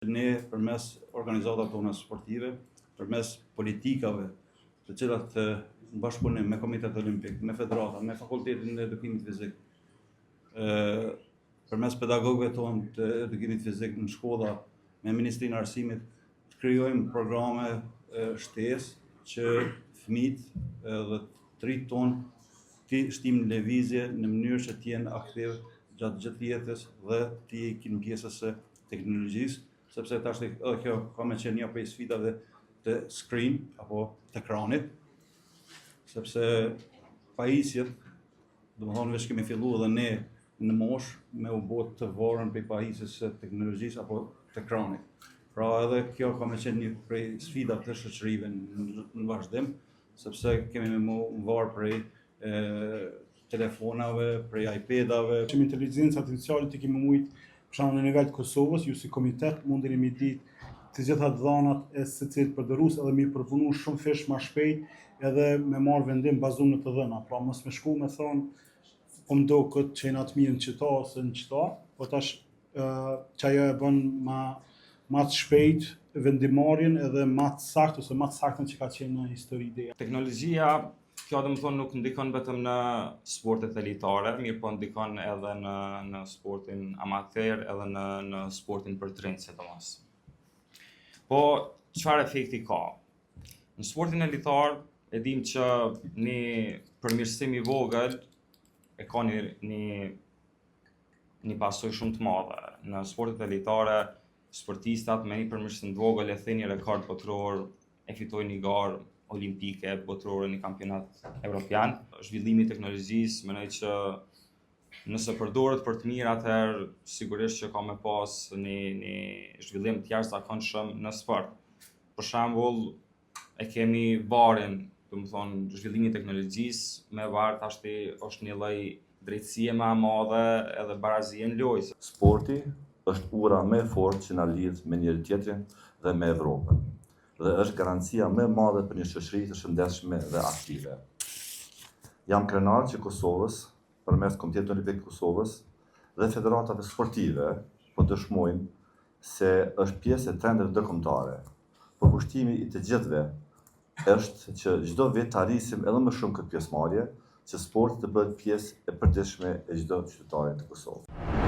Ne përmes organizatave tona sportive, përmes politikave, të cilat në bashkëpunim me Komitetin Olimpik, me Federata, me Fakultetin e Edukimit Fizik, përmes pedagogëve tonë të edukimit fizik në shkolla, me Ministrinë e Arsimit, krijojmë programe shtesë që fëmijët dhe të rinjtë tonë të shtimë në lëvizje në mënyrë që të jenë aktiv gjatë gjithë jetës dhe të jenë pjesës së teknologjisë, sepse tash edhe kjo ka me qenë një prej sfidave të screen apo të ekranit, sepse pajisjet, domethënë veç kemi filluar edhe ne në moshë me u bë të varur prej pajisjes së teknologjisë apo të ekranit. Pra edhe kjo ka me qenë një prej sfidave të shoqërive në vazhdim, sepse kemi me u varur prej telefonave, prej iPadave. Me inteligencë artificiale të kemi mujtë për shembull në nivel të Kosovës, ju si komitet mundeni me ditë të gjitha dhënat e secilit përdorus edhe me përpunu shumë fish më shpejt edhe me marrë vendim bazuar në të dhëna. Pra mos me shku me thonë po më duket që jena të mirë në qita ose në qita, po tash që ajo e bën ma të shpejt vendimarrjen edhe ma të saktë ose ma të saktën që ka qenë në histori ideja. Teknologjia, kjo dhe më thonë nuk ndikon vetëm në sportet elitare, mirë po ndikon edhe në sportin amater edhe në sportin për të rinjtë sidomos. Po, çfarë efekti ka? Në sportin elitar e dim që një përmirësim i vogël e ka një pasojë shumë të madhe. Në sportet elitare, sportistat me një përmirësim të vogël e thënë një rekord botror, e fitojnë një garë olimpike, botërore, një kampionat evropian. Zhvillimi i teknologjisë, mendoj që nëse përdoret për të mirë, atëherë sigurisht që ka me pas një zhvillim të jashtëzakonshëm në sport. Për shembull, e kemi varin, domethënë zhvillimi i teknologjisë me var tashti është një lloj drejtësie më e madhe edhe barazie në lojë. Sporti është ura më e fortë që na lidh me njëri tjetrin dhe me Evropën. Dhe është garancia më e madhe për një shoqëri të shëndetshme dhe aktive. Jam krenar që Kosovës, përmes Komitetit Olimpik të Kosovës dhe federatave sportive, po dëshmojnë se është pjesë e trendeve ndërkombëtare. Përkushtimi i të gjithëve është që çdo vit të arrisim edhe më shumë këtë pjesëmarrje, që sporti të bëhet pjesë e përditshme e çdo qytetari të Kosovës.